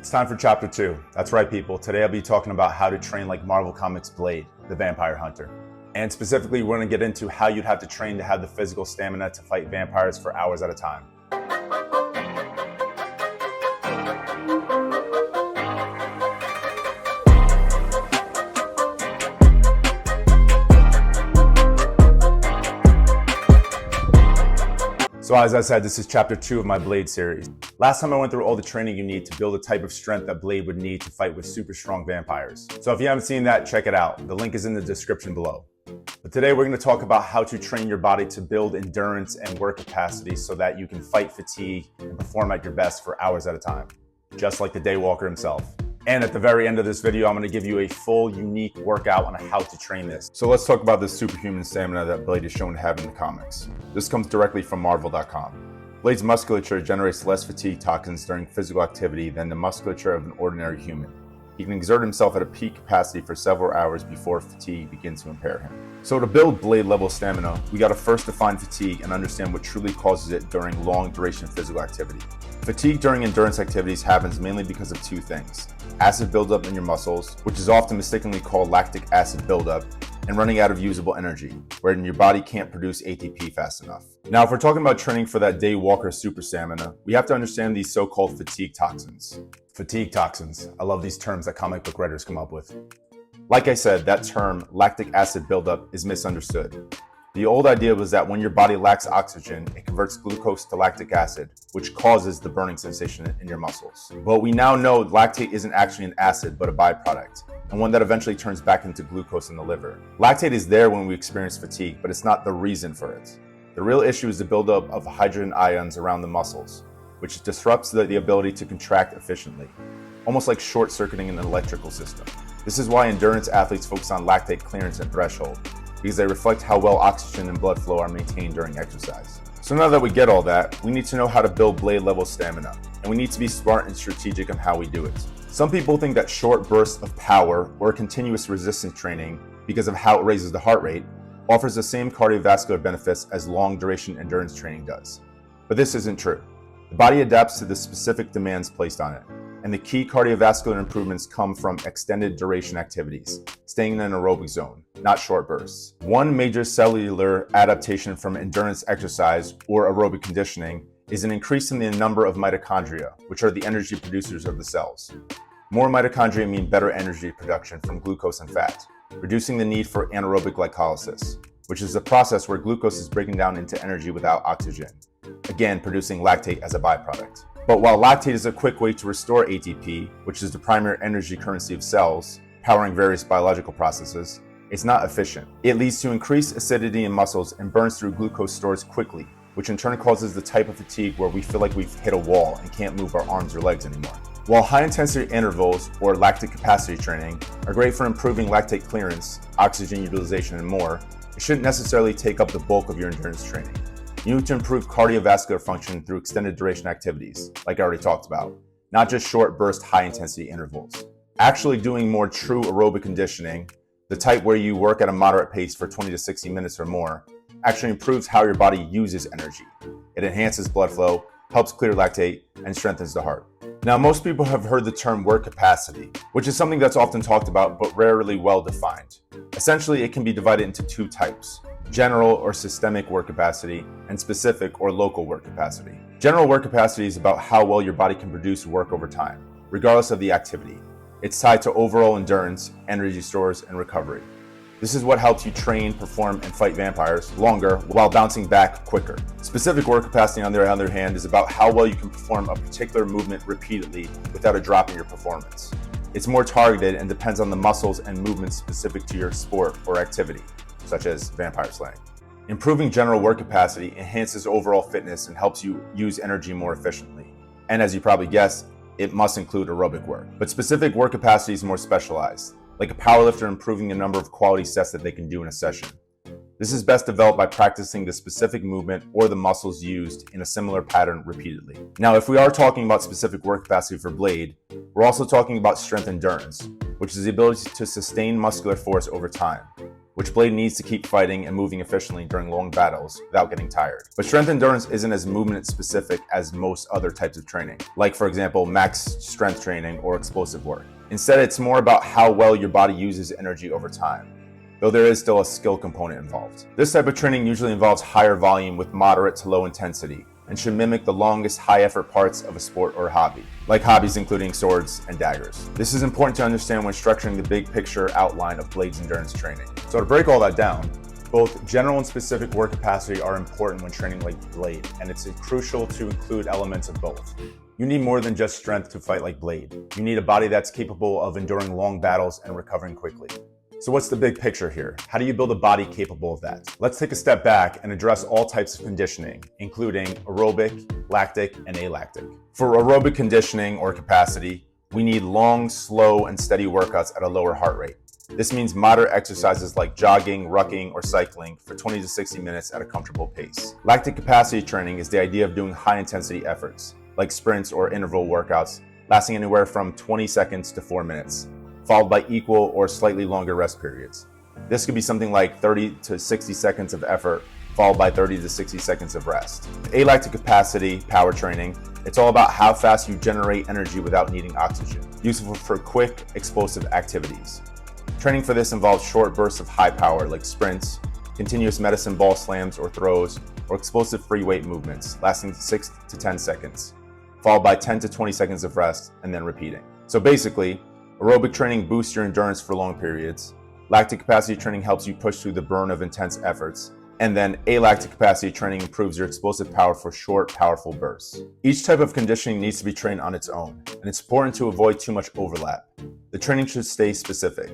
It's time for chapter 2. That's right, people. Today I'll be talking about how to train like Marvel Comics' Blade, the vampire hunter. And specifically, we're going to get into how you'd have to train to have the physical stamina to fight vampires for hours at a time. So as I said, this is chapter 2 of my Blade series. Last time I went through all the training you need to build the type of strength that Blade would need to fight with super strong vampires. So if you haven't seen that, check it out. The link is in the description below. But today we're going to talk about how to train your body to build endurance and work capacity so that you can fight fatigue and perform at your best for hours at a time, just like the Daywalker himself. And at the very end of this video, I'm going to give you a full, unique workout on how to train this. So let's talk about the superhuman stamina that Blade is shown to have in the comics. This comes directly from Marvel.com. Blade's musculature generates less fatigue toxins during physical activity than the musculature of an ordinary human. He can exert himself at a peak capacity for several hours before fatigue begins to impair him. So to build Blade level stamina, we got to first define fatigue and understand what truly causes it during long duration physical activity. Fatigue during endurance activities happens mainly because of two things: acid buildup in your muscles, which is often mistakenly called lactic acid buildup, and running out of usable energy, wherein your body can't produce ATP fast enough. Now, if we're talking about training for that Daywalker super stamina, we have to understand these so-called fatigue toxins. Fatigue toxins. I love these terms that comic book writers come up with. Like I said, that term, lactic acid buildup, is misunderstood. The old idea was that when your body lacks oxygen, it converts glucose to lactic acid, which causes the burning sensation in your muscles. But we now know lactate isn't actually an acid, but a byproduct, and one that eventually turns back into glucose in the liver. Lactate is there when we experience fatigue, but it's not the reason for it. The real issue is the buildup of hydrogen ions around the muscles, which disrupts the ability to contract efficiently, almost like short-circuiting an electrical system. This is why endurance athletes focus on lactate clearance and threshold, because they reflect how well oxygen and blood flow are maintained during exercise. So now that we get all that, we need to know how to build Blade level stamina, and we need to be smart and strategic on how we do it. Some people think that short bursts of power or continuous resistance training, because of how it raises the heart rate, offers the same cardiovascular benefits as long duration endurance training does. But this isn't true. The body adapts to the specific demands placed on it, and the key cardiovascular improvements come from extended duration activities, staying in an aerobic zone, not short bursts. One major cellular adaptation from endurance exercise or aerobic conditioning is an increase in the number of mitochondria, which are the energy producers of the cells. More mitochondria mean better energy production from glucose and fat, reducing the need for anaerobic glycolysis, which is a process where glucose is breaking down into energy without oxygen, again producing lactate as a byproduct. But while lactate is a quick way to restore ATP, which is the primary energy currency of cells, powering various biological processes, it's not efficient. It leads to increased acidity in muscles and burns through glucose stores quickly, which in turn causes the type of fatigue where we feel like we've hit a wall and can't move our arms or legs anymore. While high-intensity intervals or lactic capacity training are great for improving lactate clearance, oxygen utilization, and more, it shouldn't necessarily take up the bulk of your endurance training. You need to improve cardiovascular function through extended duration activities, like I already talked about, not just short burst high-intensity intervals. Actually doing more true aerobic conditioning, the type where you work at a moderate pace for 20 to 60 minutes or more, actually improves how your body uses energy. It enhances blood flow, helps clear lactate, and strengthens the heart. Now, most people have heard the term work capacity, which is something that's often talked about but rarely well defined. Essentially, it can be divided into two types: general or systemic work capacity, and specific or local work capacity. General work capacity is about how well your body can produce work over time, regardless of the activity. It's tied to overall endurance, energy stores, and recovery. This is what helps you train, perform, and fight vampires longer while bouncing back quicker. Specific work capacity, on the other hand, is about how well you can perform a particular movement repeatedly without a drop in your performance. It's more targeted and depends on the muscles and movements specific to your sport or activity, such as vampire slaying. Improving general work capacity enhances overall fitness and helps you use energy more efficiently. And as you probably guessed, it must include aerobic work. But specific work capacity is more specialized, like a powerlifter improving the number of quality sets that they can do in a session. This is best developed by practicing the specific movement or the muscles used in a similar pattern repeatedly. Now, if we are talking about specific work capacity for Blade, we're also talking about strength endurance, which is the ability to sustain muscular force over time, which Blade needs to keep fighting and moving efficiently during long battles without getting tired. But strength endurance isn't as movement specific as most other types of training, like for example, max strength training or explosive work. Instead, it's more about how well your body uses energy over time, though there is still a skill component involved. This type of training usually involves higher volume with moderate to low intensity, and should mimic the longest high-effort parts of a sport or hobby, like hobbies including swords and daggers. This is important to understand when structuring the big picture outline of Blade's endurance training. So to break all that down, both general and specific work capacity are important when training like Blade, and it's crucial to include elements of both. You need more than just strength to fight like Blade. You need a body that's capable of enduring long battles and recovering quickly. So what's the big picture here? How do you build a body capable of that? Let's take a step back and address all types of conditioning, including aerobic, lactic, and alactic. For aerobic conditioning or capacity, we need long, slow, and steady workouts at a lower heart rate. This means moderate exercises like jogging, rucking, or cycling for 20 to 60 minutes at a comfortable pace. Lactic capacity training is the idea of doing high-intensity efforts, like sprints or interval workouts, lasting anywhere from 20 seconds to 4 minutes. Followed by equal or slightly longer rest periods. This could be something like 30 to 60 seconds of effort, followed by 30 to 60 seconds of rest. Alactic capacity power training, it's all about how fast you generate energy without needing oxygen, useful for quick, explosive activities. Training for this involves short bursts of high power like sprints, continuous medicine ball slams or throws, or explosive free weight movements lasting 6 to 10 seconds, followed by 10 to 20 seconds of rest and then repeating. So basically, aerobic training boosts your endurance for long periods, lactic capacity training helps you push through the burn of intense efforts, and then alactic capacity training improves your explosive power for short, powerful bursts. Each type of conditioning needs to be trained on its own, and it's important to avoid too much overlap. The training should stay specific.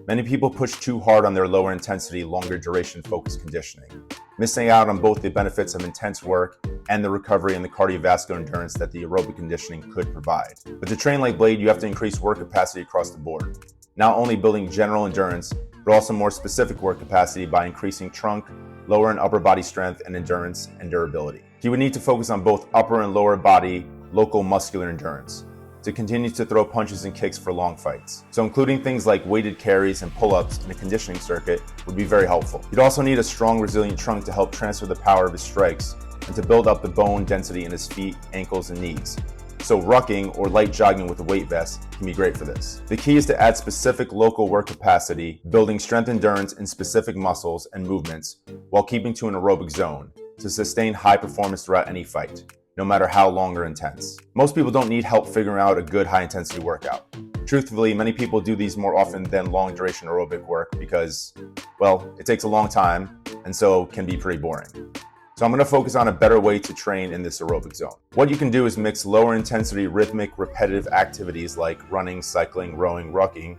Many people push too hard on their lower intensity, longer duration focused conditioning, missing out on both the benefits of intense work and the recovery and the cardiovascular endurance that the aerobic conditioning could provide. But to train like Blade, you have to increase work capacity across the board, not only building general endurance, but also more specific work capacity by increasing trunk, lower and upper body strength and endurance and durability. You would need to focus on both upper and lower body local muscular endurance to continue to throw punches and kicks for long fights. So including things like weighted carries and pull-ups in a conditioning circuit would be very helpful. You'd also need a strong, resilient trunk to help transfer the power of his strikes and to build up the bone density in his feet, ankles, and knees. So rucking or light jogging with a weight vest can be great for this. The key is to add specific local work capacity, building strength endurance in specific muscles and movements while keeping to an aerobic zone to sustain high performance throughout any fight, no matter how long or intense. Most people don't need help figuring out a good high intensity workout. Truthfully, many people do these more often than long duration aerobic work because, well, it takes a long time and so can be pretty boring. So I'm going to focus on a better way to train in this aerobic zone. What you can do is mix lower intensity rhythmic repetitive activities like running, cycling, rowing, rucking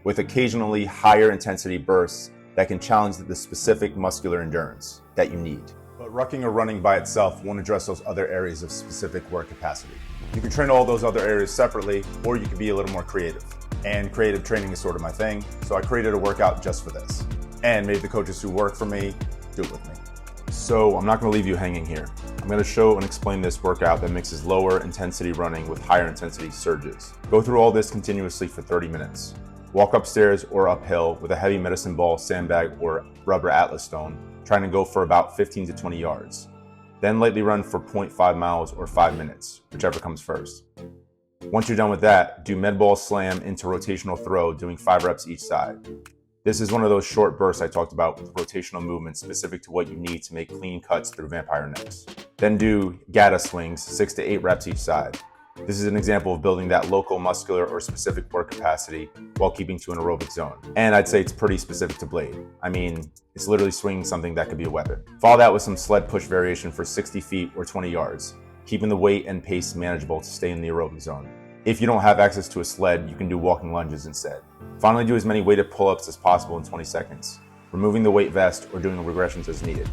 with occasionally higher intensity bursts that can challenge the specific muscular endurance that you need. But rucking or running by itself won't address those other areas of specific work capacity. You can train all those other areas separately, or you can be a little more creative. And creative training is sort of my thing, so I created a workout just for this. And made the coaches who work for me do it with me. So I'm not going to leave you hanging here. I'm going to show and explain this workout that mixes lower intensity running with higher intensity surges. Go through all this continuously for 30 minutes. Walk upstairs or uphill with a heavy medicine ball, sandbag, or rubber atlas stone, trying to go for about 15 to 20 yards. Then lightly run for 0.5 miles or 5 minutes, whichever comes first. Once you're done with that, do med ball slam into rotational throw, doing 5 reps each side. This is one of those short bursts I talked about with rotational movements specific to what you need to make clean cuts through vampire necks. Then do gata swings, 6 to 8 reps each side. This is an example of building that local muscular or specific work capacity while keeping to an aerobic zone. And I'd say it's pretty specific to Blade. I mean, it's literally swinging something that could be a weapon. Follow that with some sled push variation for 60 feet or 20 yards, keeping the weight and pace manageable to stay in the aerobic zone. If you don't have access to a sled, you can do walking lunges instead. Finally, do as many weighted pull-ups as possible in 20 seconds, removing the weight vest or doing regressions as needed.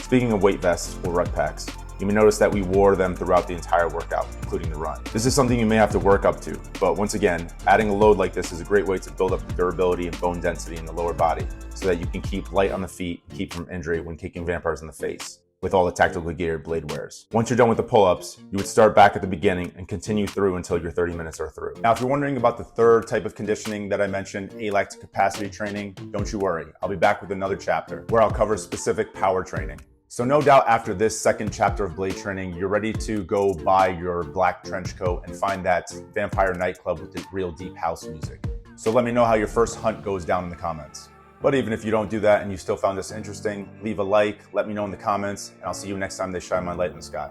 Speaking of weight vests or ruck packs, you may notice that we wore them throughout the entire workout, including the run. This is something you may have to work up to, but once again, adding a load like this is a great way to build up the durability and bone density in the lower body so that you can keep light on the feet and keep from injury when kicking vampires in the face with all the tactical gear Blade wears. Once you're done with the pull-ups, you would start back at the beginning and continue through until your 30 minutes are through. Now, if you're wondering about the third type of conditioning that I mentioned, alactic capacity training, don't you worry. I'll be back with another chapter where I'll cover specific power training. So no doubt after this second chapter of Blade training, you're ready to go buy your black trench coat and find that vampire nightclub with the real deep house music. So let me know how your first hunt goes down in the comments. But even if you don't do that and you still found this interesting, leave a like, let me know in the comments, and I'll see you next time they shine my light in the sky.